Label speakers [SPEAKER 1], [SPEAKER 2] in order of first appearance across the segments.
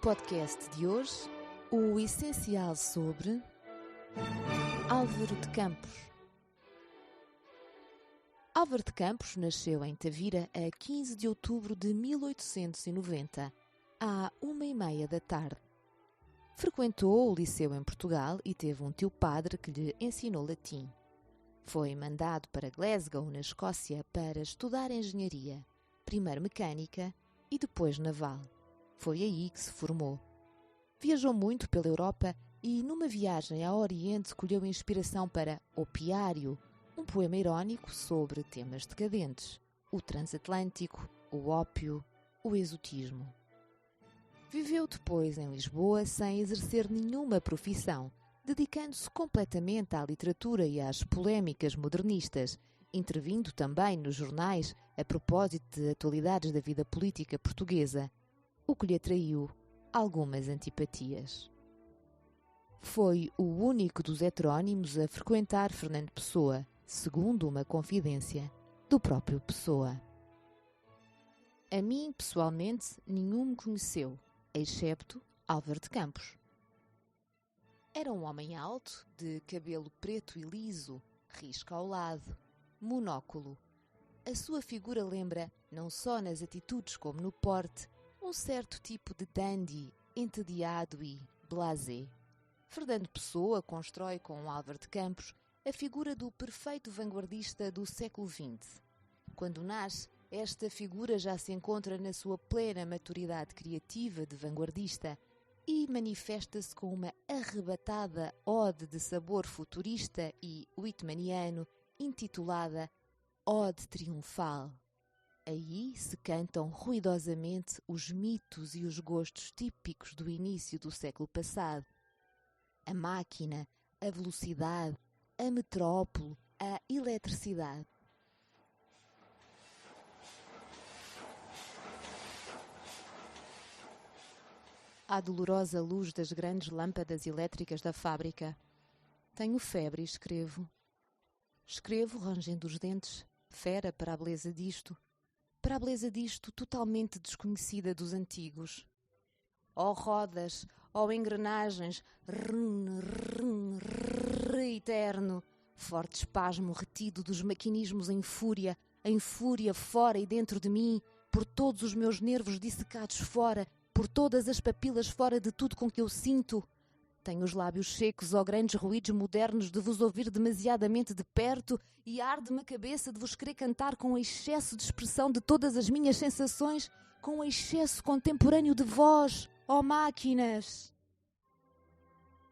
[SPEAKER 1] podcast de hoje, o essencial sobre Álvaro de Campos. Álvaro de Campos nasceu em Tavira a 15 de outubro de 1890, à 1h30 da tarde. Frequentou o liceu em Portugal e teve um tio-padre que lhe ensinou latim. Foi mandado para Glasgow, na Escócia, para estudar engenharia, primeiro mecânica e depois naval. Foi aí que se formou. Viajou muito pela Europa e, numa viagem ao Oriente, colheu inspiração para Opiário, um poema irónico sobre temas decadentes, o transatlântico, o ópio, o exotismo. Viveu depois em Lisboa sem exercer nenhuma profissão, dedicando-se completamente à literatura e às polémicas modernistas, intervindo também nos jornais a propósito de atualidades da vida política portuguesa, o que lhe atraiu algumas antipatias. Foi o único dos heterónimos a frequentar Fernando Pessoa, segundo uma confidência do próprio Pessoa. A mim, pessoalmente, nenhum me conheceu, excepto Álvaro de Campos. Era um homem alto, de cabelo preto e liso, risca ao lado, monóculo. A sua figura lembra, não só nas atitudes como no porte, um certo tipo de dandy, entediado e blasé. Fernando Pessoa constrói com Álvaro de Campos a figura do perfeito vanguardista do século XX. Quando nasce, esta figura já se encontra na sua plena maturidade criativa de vanguardista e manifesta-se com uma arrebatada ode de sabor futurista e whitmaniano intitulada Ode Triunfal. Aí se cantam ruidosamente os mitos e os gostos típicos do início do século passado. A máquina, a velocidade, a metrópole, a eletricidade. À dolorosa luz das grandes lâmpadas elétricas da fábrica. Tenho febre e escrevo. Escrevo rangendo os dentes, fera para a beleza disto totalmente desconhecida dos antigos. Ó rodas, ó engrenagens, eterno, forte espasmo retido dos maquinismos em fúria fora e dentro de mim, por todos os meus nervos dissecados fora, por todas as papilas fora de tudo com que eu sinto. Tenho os lábios secos, ó grandes ruídos modernos de vos ouvir demasiadamente de perto e arde-me a cabeça de vos querer cantar com excesso de expressão de todas as minhas sensações, com excesso contemporâneo de vós, ó máquinas.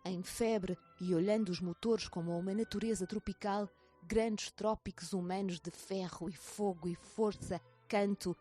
[SPEAKER 1] Em febre e olhando os motores como uma natureza tropical, grandes trópicos humanos de ferro e fogo e força, canto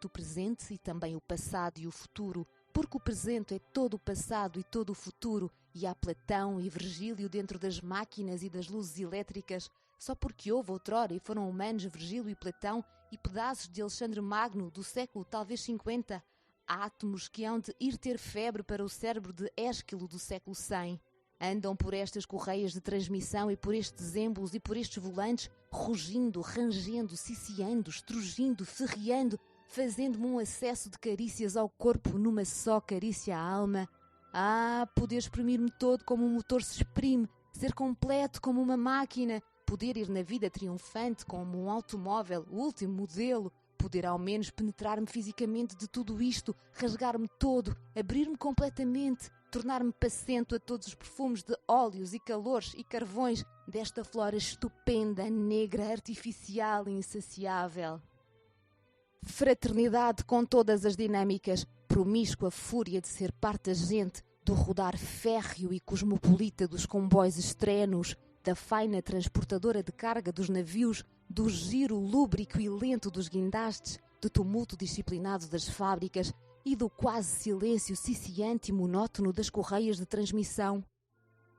[SPEAKER 1] o presente e também o passado e o futuro, porque o presente é todo o passado e todo o futuro, e há Platão e Virgílio dentro das máquinas e das luzes elétricas, só porque houve outrora e foram humanos Virgílio e Platão e pedaços de Alexandre Magno do século talvez 50, átomos que hão de ir ter febre para o cérebro de Ésquilo do século 100. Andam por estas correias de transmissão e por estes êmbolos e por estes volantes, rugindo, rangendo, ciciando, estrugindo, ferreando, fazendo-me um acesso de carícias ao corpo numa só carícia à alma. Ah, poder exprimir-me todo como um motor se exprime, ser completo como uma máquina, poder ir na vida triunfante como um automóvel, o último modelo, poder ao menos penetrar-me fisicamente de tudo isto, rasgar-me todo, abrir-me completamente, tornar-me paciente a todos os perfumes de óleos e calores e carvões desta flora estupenda, negra, artificial e insaciável. Fraternidade com todas as dinâmicas, promíscua fúria de ser parte da gente, do rodar férreo e cosmopolita dos comboios estrenos, da faina transportadora de carga dos navios, do giro lúbrico e lento dos guindastes, do tumulto disciplinado das fábricas e do quase silêncio ciciante e monótono das correias de transmissão.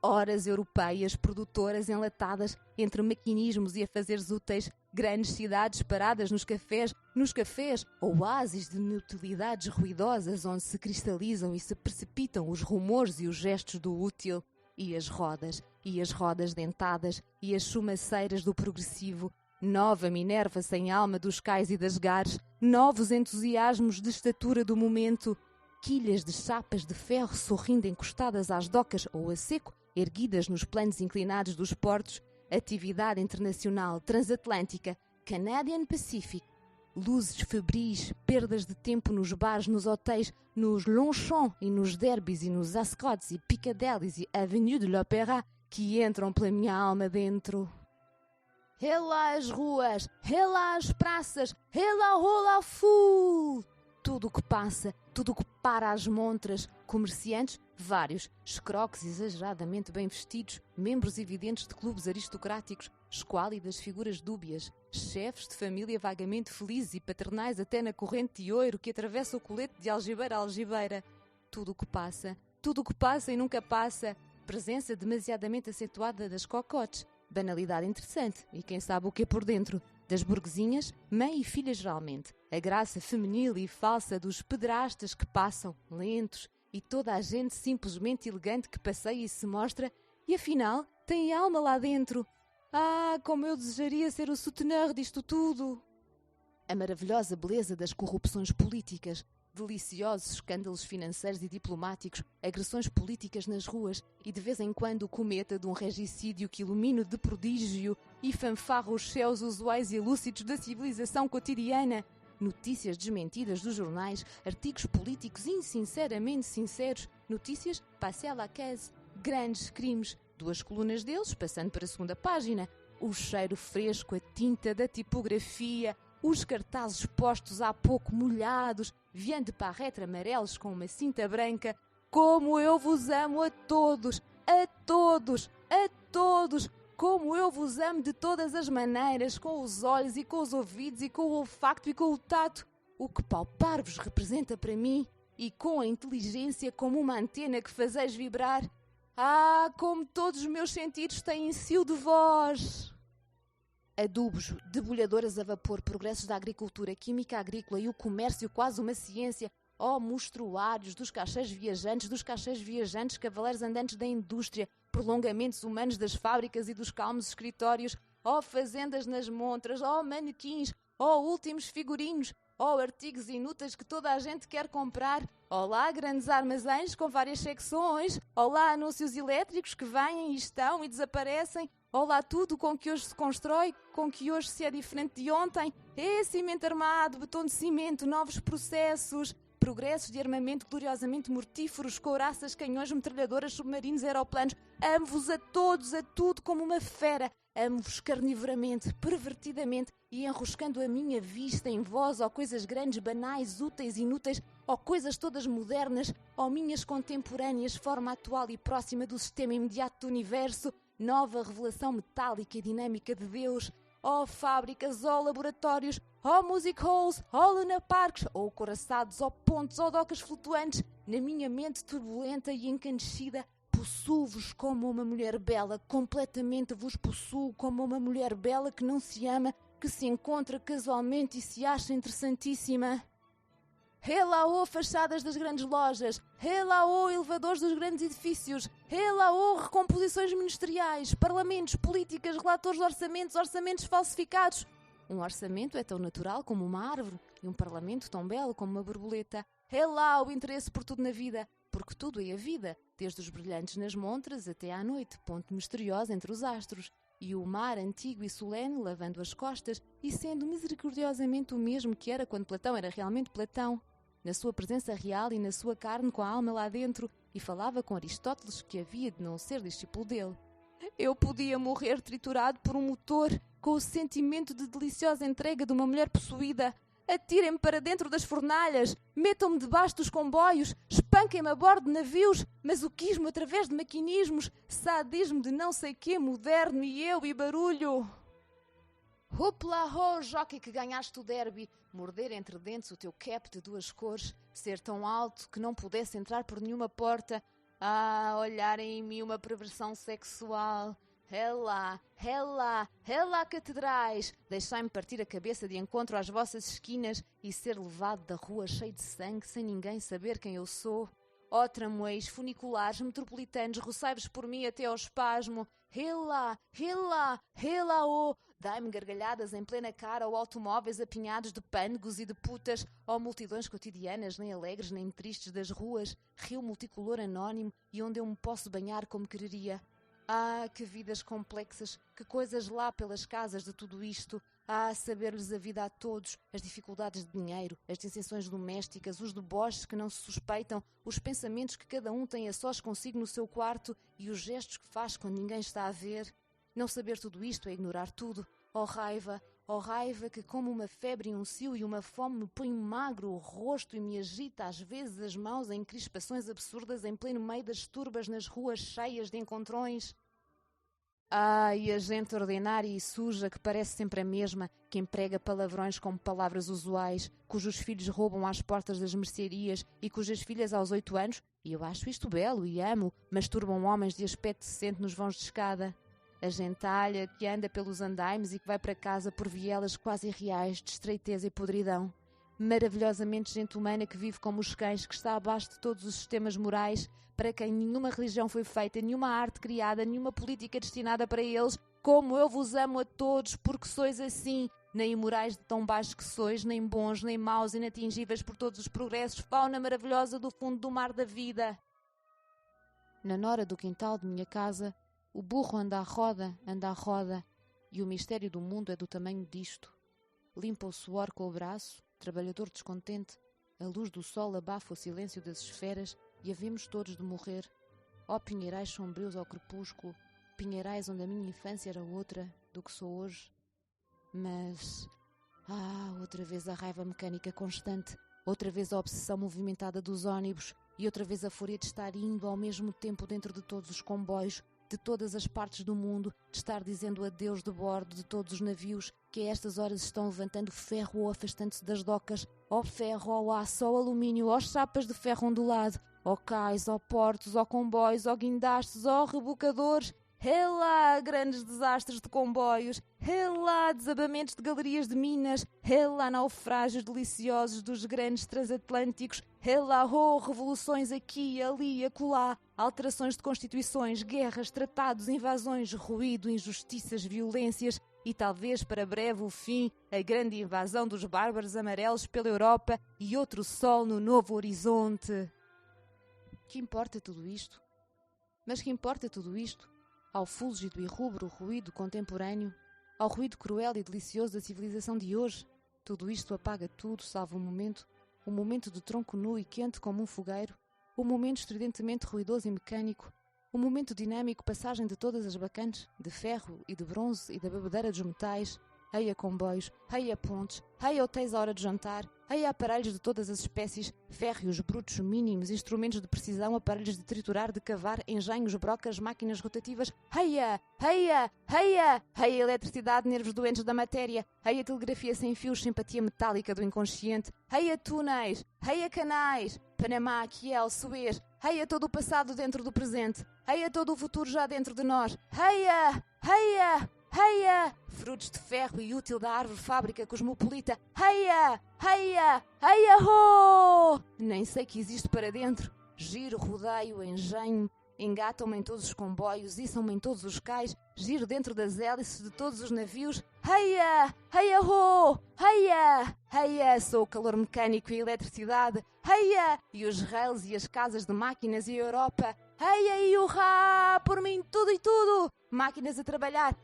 [SPEAKER 1] Horas europeias, produtoras enlatadas entre maquinismos e afazeres úteis, grandes cidades paradas nos cafés, oásis de inutilidades ruidosas onde se cristalizam e se precipitam os rumores e os gestos do útil, e as rodas dentadas, e as chumaceiras do progressivo, nova Minerva sem alma dos cais e das gares, novos entusiasmos de estatura do momento, quilhas de chapas de ferro sorrindo encostadas às docas ou a seco, erguidas nos planos inclinados dos portos, atividade internacional transatlântica, Canadian Pacific, luzes febris, perdas de tempo nos bares, nos hotéis, nos Longchamps e nos derbys e nos Ascots e Piccadillys e Avenue de l'Opéra que entram pela minha alma dentro. É lá as ruas, é lá as praças, é lá rola full! Tudo o que passa, tudo o que para às montras, comerciantes, vários, escroques exageradamente bem vestidos, membros evidentes de clubes aristocráticos, esquálidas figuras dúbias, chefes de família vagamente felizes e paternais até na corrente de ouro que atravessa o colete de algibeira a algibeira. Tudo o que passa e nunca passa, presença demasiadamente acentuada das cocotes, banalidade interessante e quem sabe o que é por dentro, das burguesinhas, mãe e filha geralmente, a graça feminil e falsa dos pederastas que passam, lentos, e toda a gente simplesmente elegante que passeia e se mostra, e afinal tem alma lá dentro. Ah, como eu desejaria ser o souteneur disto tudo! A maravilhosa beleza das corrupções políticas, deliciosos escândalos financeiros e diplomáticos, agressões políticas nas ruas e de vez em quando o cometa de um regicídio que ilumina de prodígio e fanfarra os céus usuais e lúcidos da civilização cotidiana. Notícias desmentidas dos jornais, artigos políticos insinceramente sinceros, notícias passées à la caisse, grandes crimes, 2 colunas deles passando para a segunda página, o cheiro fresco, a tinta da tipografia, os cartazes postos há pouco molhados, vient de paraître amarelos com uma cinta branca. Como eu vos amo a todos, a todos, a todos! Como eu vos amo de todas as maneiras, com os olhos e com os ouvidos e com o olfacto e com o tato. O que palpar-vos representa para mim, e com a inteligência como uma antena que fazeis vibrar. Ah, como todos os meus sentidos têm cio de vós! Adubos, debulhadoras a vapor, progressos da agricultura, química agrícola e o comércio quase uma ciência. Oh, monstruários dos caixeiros viajantes, cavaleiros andantes da indústria, prolongamentos humanos das fábricas e dos calmos escritórios, oh, fazendas nas montras, oh, manequins, oh, últimos figurinos, oh, artigos inúteis que toda a gente quer comprar, olá, grandes armazéns com várias secções, olá, anúncios elétricos que vêm e estão e desaparecem, olá, tudo com que hoje se constrói, com que hoje se é diferente de ontem, cimento armado, betom de cimento, novos processos, progressos de armamento gloriosamente mortíferos, couraças, canhões, metralhadoras, submarinos, aeroplanos. Amo-vos a todos, a tudo como uma fera. Amo-vos carnivoramente, pervertidamente e enroscando a minha vista em vós, ó coisas grandes, banais, úteis, inúteis, ó coisas todas modernas, ó minhas contemporâneas, forma atual e próxima do sistema imediato do universo, nova revelação metálica e dinâmica de Deus, ó fábricas, ó laboratórios, ó music halls, ó lunaparques, ó coraçados, ó pontos, ó docas flutuantes, na minha mente turbulenta e encanecida, possuo-vos como uma mulher bela, completamente vos possuo como uma mulher bela que não se ama, que se encontra casualmente e se acha interessantíssima. Relaô fachadas das grandes lojas, relaô elevadores dos grandes edifícios, relaô recomposições ministeriais, parlamentos, políticas, relatores de orçamentos falsificados. Um orçamento é tão natural como uma árvore e um parlamento tão belo como uma borboleta. Relá o interesse por tudo na vida, porque tudo é a vida, desde os brilhantes nas montras até à noite, ponto misterioso entre os astros, e o mar antigo e solene lavando as costas e sendo misericordiosamente o mesmo que era quando Platão era realmente Platão, na sua presença real e na sua carne com a alma lá dentro, e falava com Aristóteles que havia de não ser discípulo dele. Eu podia morrer triturado por um motor, com o sentimento de deliciosa entrega de uma mulher possuída. Atirem-me para dentro das fornalhas, metam-me debaixo dos comboios, espanquem-me a bordo de navios, masoquismo através de maquinismos, sadismo de não sei quê moderno e barulho. Hopla ho, jockey que ganhaste o derby, morder entre dentes o teu cap de 2 cores, ser tão alto que não pudesse entrar por nenhuma porta, olharem em mim uma perversão sexual. Relá, catedrais, deixai-me partir a cabeça de encontro às vossas esquinas e ser levado da rua cheio de sangue sem ninguém saber quem eu sou. Ó tramways, funiculares, metropolitanos, roçai-vos por mim até ao espasmo. Rela, rela, rela, oh! Dai-me gargalhadas em plena cara, ou automóveis apinhados de pândegos e de putas, ou multidões cotidianas, nem alegres nem tristes das ruas, rio multicolor anónimo e onde eu me posso banhar como quereria. Ah, que vidas complexas, que coisas lá pelas casas de tudo isto. Ah, saber-lhes a vida a todos, as dificuldades de dinheiro, as dissensões domésticas, os deboches que não se suspeitam, os pensamentos que cada um tem a sós consigo no seu quarto e os gestos que faz quando ninguém está a ver. Não saber tudo isto é ignorar tudo. Oh raiva que como uma febre e um cio e uma fome me põe magro o rosto e me agita às vezes as mãos em crispações absurdas em pleno meio das turbas nas ruas cheias de encontrões. E a gente ordinária e suja que parece sempre a mesma, que emprega palavrões como palavras usuais, cujos filhos roubam às portas das mercearias e cujas filhas aos 8 anos, e eu acho isto belo e amo, masturbam homens de aspecto decente nos vãos de escada. A gentalha que anda pelos andaimes e que vai para casa por vielas quase irreais de estreiteza e podridão. Maravilhosamente gente humana que vive como os cães, que está abaixo de todos os sistemas morais, para quem nenhuma religião foi feita, nenhuma arte criada, nenhuma política destinada para eles. Como eu vos amo a todos, porque sois assim, nem imorais de tão baixos que sois, nem bons, nem maus, inatingíveis por todos os progressos, fauna maravilhosa do fundo do mar da vida. Na nora do quintal de minha casa, o burro anda à roda, e o mistério do mundo é do tamanho disto. Limpa o suor com o braço, trabalhador descontente, a luz do sol abafa o silêncio das esferas e havemos todos de morrer. Ó pinheirais sombrios ao crepúsculo, pinheirais onde a minha infância era outra do que sou hoje. Mas, outra vez a raiva mecânica constante, outra vez a obsessão movimentada dos ônibus e outra vez a fúria de estar indo ao mesmo tempo dentro de todos os comboios, de todas as partes do mundo, de estar dizendo adeus de bordo de todos os navios que a estas horas estão levantando ferro ou afastando-se das docas, ó ferro, ó aço, ó alumínio, ó chapas de ferro ondulado, ó cais, ó portos, ó comboios, ó guindastes, ó rebocadores. Relá, grandes desastres de comboios, relá, desabamentos de galerias de minas, relá, naufrágios deliciosos dos grandes transatlânticos, relá, revoluções aqui, ali, acolá, alterações de constituições, guerras, tratados, invasões, ruído, injustiças, violências e talvez para breve o fim, a grande invasão dos bárbaros amarelos pela Europa e outro sol no novo horizonte. Que importa tudo isto? Mas que importa tudo isto? Ao fúlgido e rubro ruído contemporâneo, ao ruído cruel e delicioso da civilização de hoje, tudo isto apaga tudo, salvo um momento de tronco nu e quente como um fogueiro, um momento estridentemente ruidoso e mecânico, um momento dinâmico passagem de todas as bacantes, de ferro e de bronze e da bebedeira dos metais, Hei a comboios, hei a pontes, hei a hotéis à hora de jantar, hei a aparelhos de todas as espécies, férreos, brutos, mínimos, instrumentos de precisão, aparelhos de triturar, de cavar, engenhos, brocas, máquinas rotativas, hei a eletricidade, nervos doentes da matéria, hei a telegrafia sem fios, simpatia metálica do inconsciente, hei a túneis, hei a canais, Panamá, Kiel, Suez, hei a todo o passado dentro do presente, hei a todo o futuro já dentro de nós, hei a frutos de ferro e útil da árvore fábrica cosmopolita, ho! Nem sei que existe para dentro, giro, rodeio, engenho, engatam-me em todos os comboios, içam-me em todos os cais, giro dentro das hélices de todos os navios, ho! Sou o calor mecânico e a eletricidade, e os rails e as casas de máquinas e a Europa, e urrá, por mim tudo e tudo, máquinas a trabalhar,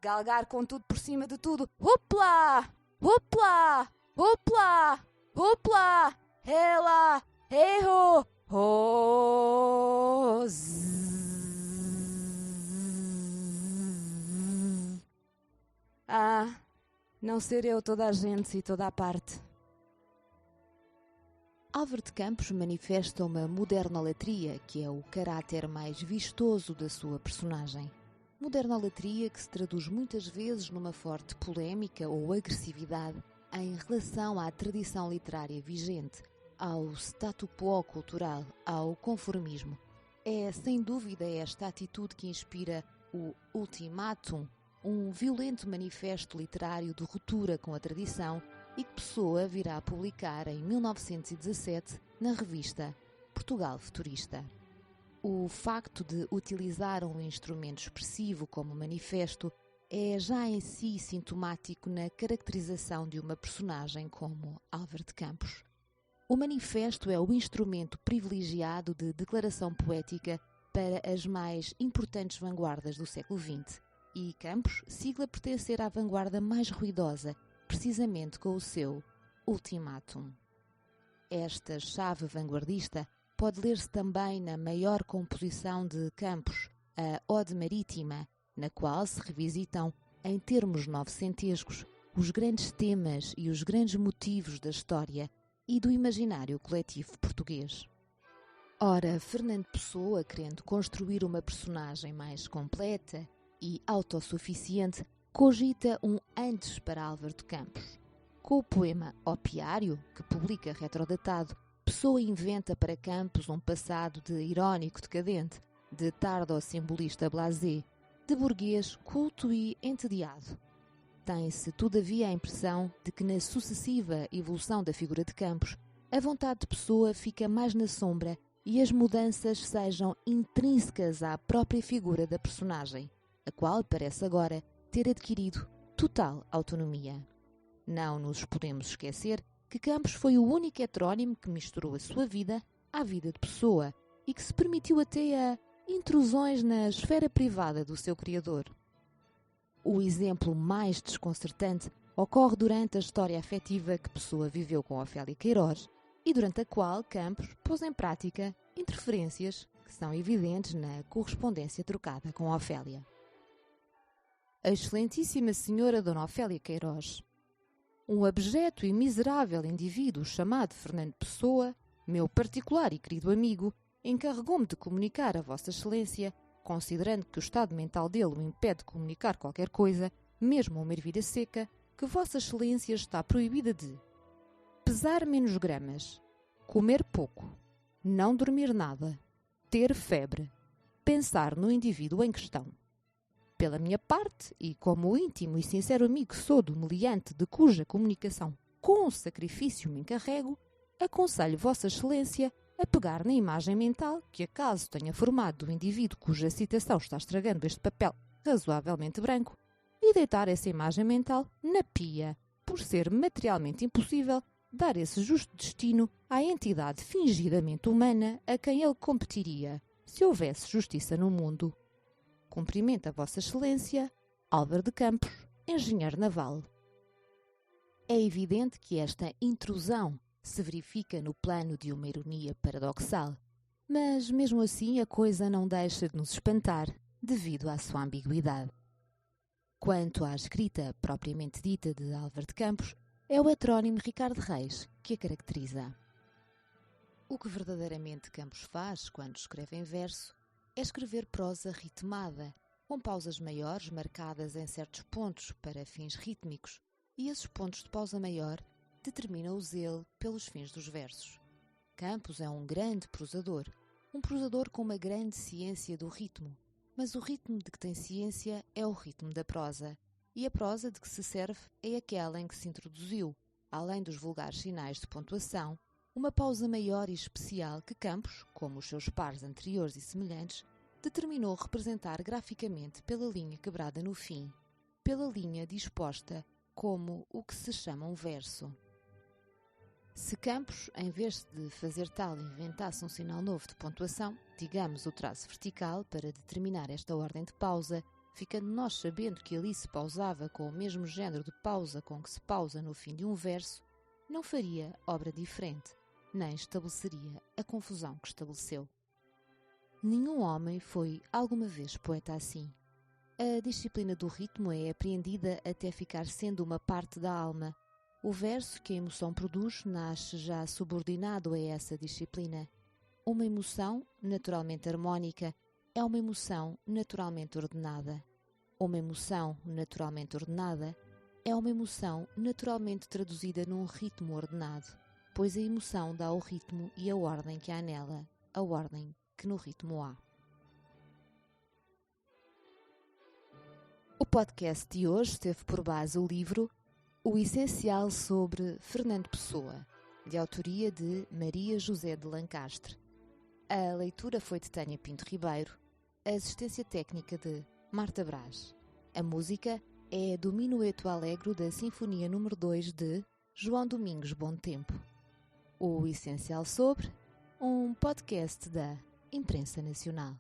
[SPEAKER 1] galgar com tudo por cima de tudo, hopla, hopla, hopla, hopla, ela, erro, não ser eu toda a gente e toda a parte. Álvaro de Campos manifesta uma modernolatria, que é o caráter mais vistoso da sua personagem. Modernolatria que se traduz muitas vezes numa forte polémica ou agressividade em relação à tradição literária vigente, ao statu quo cultural, ao conformismo. É, sem dúvida, esta atitude que inspira o Ultimátum, um violento manifesto literário de ruptura com a tradição e que Pessoa virá a publicar em 1917 na revista Portugal Futurista. O facto de utilizar um instrumento expressivo como manifesto é já em si sintomático na caracterização de uma personagem como Álvaro de Campos. O manifesto é o instrumento privilegiado de declaração poética para as mais importantes vanguardas do século XX, e Campos sigla pertencer à vanguarda mais ruidosa, precisamente com o seu Ultimátum. Esta chave vanguardista pode ler-se também na maior composição de Campos, a Ode Marítima, na qual se revisitam, em termos novecentescos, os grandes temas e os grandes motivos da história e do imaginário coletivo português. Ora, Fernando Pessoa, querendo construir uma personagem mais completa e autossuficiente, cogita um antes para Álvaro de Campos. Com o poema Opiário, que publica retrodatado, Pessoa inventa para Campos um passado de irónico decadente, de tardo-simbolista blasé, de burguês culto e entediado. Tem-se, todavia, a impressão de que na sucessiva evolução da figura de Campos, a vontade de Pessoa fica mais na sombra e as mudanças sejam intrínsecas à própria figura da personagem, a qual parece agora ter adquirido total autonomia. Não nos podemos esquecer que Campos foi o único heterónimo que misturou a sua vida à vida de Pessoa e que se permitiu até a intrusões na esfera privada do seu criador. O exemplo mais desconcertante ocorre durante a história afetiva que Pessoa viveu com Ofélia Queiroz e durante a qual Campos pôs em prática interferências que são evidentes na correspondência trocada com Ofélia. A excelentíssima senhora Dona Ofélia Queiroz, um abjeto e miserável indivíduo chamado Fernando Pessoa, meu particular e querido amigo, encarregou-me de comunicar a Vossa Excelência, considerando que o estado mental dele o impede de comunicar qualquer coisa, mesmo uma ervilha seca, que Vossa Excelência está proibida de pesar menos gramas, comer pouco, não dormir nada, ter febre, pensar no indivíduo em questão. Pela minha parte, e como o íntimo e sincero amigo sou do meliante de cuja comunicação com sacrifício me encarrego, aconselho Vossa Excelência a pegar na imagem mental que acaso tenha formado do indivíduo cuja citação está estragando este papel razoavelmente branco e deitar essa imagem mental na pia, por ser materialmente impossível dar esse justo destino à entidade fingidamente humana a quem ele competiria, se houvesse justiça no mundo. Cumprimento a Vossa Excelência, Álvaro de Campos, engenheiro naval. É evidente que esta intrusão se verifica no plano de uma ironia paradoxal, mas mesmo assim a coisa não deixa de nos espantar devido à sua ambiguidade. Quanto à escrita propriamente dita de Álvaro de Campos, é o heterónimo Ricardo Reis que a caracteriza. O que verdadeiramente Campos faz quando escreve em verso é escrever prosa ritmada, com pausas maiores marcadas em certos pontos para fins rítmicos, e esses pontos de pausa maior determina-os ele pelos fins dos versos. Campos é um grande prosador com uma grande ciência do ritmo, mas o ritmo de que tem ciência é o ritmo da prosa, e a prosa de que se serve é aquela em que se introduziu, além dos vulgares sinais de pontuação, uma pausa maior e especial que Campos, como os seus pares anteriores e semelhantes, determinou representar graficamente pela linha quebrada no fim, pela linha disposta como o que se chama um verso. Se Campos, em vez de fazer tal, inventasse um sinal novo de pontuação, digamos o traço vertical, para determinar esta ordem de pausa, ficando nós sabendo que ali se pausava com o mesmo género de pausa com que se pausa no fim de um verso, não faria obra diferente, nem estabeleceria a confusão que estabeleceu. Nenhum homem foi alguma vez poeta assim. A disciplina do ritmo é apreendida até ficar sendo uma parte da alma. O verso que a emoção produz nasce já subordinado a essa disciplina. Uma emoção, naturalmente harmónica, é uma emoção naturalmente ordenada. Uma emoção naturalmente ordenada é uma emoção naturalmente traduzida num ritmo ordenado, pois a emoção dá o ritmo e a ordem que há nela, a ordem que no ritmo há. O podcast de hoje teve por base o livro O Essencial sobre Fernando Pessoa, de autoria de Maria José de Lancastre. A leitura foi de Tânia Pinto Ribeiro, a assistência técnica de Marta Brás. A música é do Minueto Alegro da Sinfonia número 2 de João Domingos Bom Tempo. O essencial sobre um podcast da Imprensa Nacional.